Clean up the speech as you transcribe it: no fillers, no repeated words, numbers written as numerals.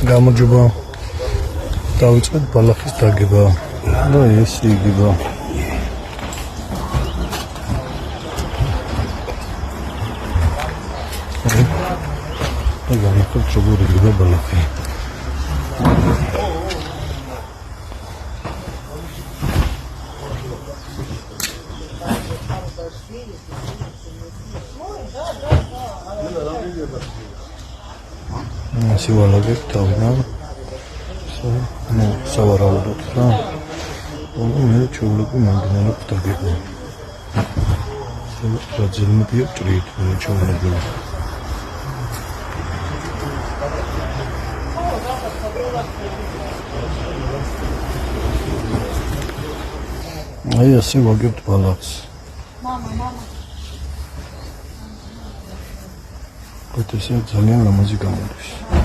გამარჯობა. დავიწყეთ ბალახის დაგება და ეს იგება. და განახორ როგორ იგება ბალახი. სივალაგებ თავიდან ну, სავარაუდოდ რა. მე ჩაულები მაგნალებს დაგება. რაძილმეტია ჭრით, მე ჩაულები. აი ასე ვაგებთ ბალახს. მამა. ეს ძალიან ლამაზი გამოდის.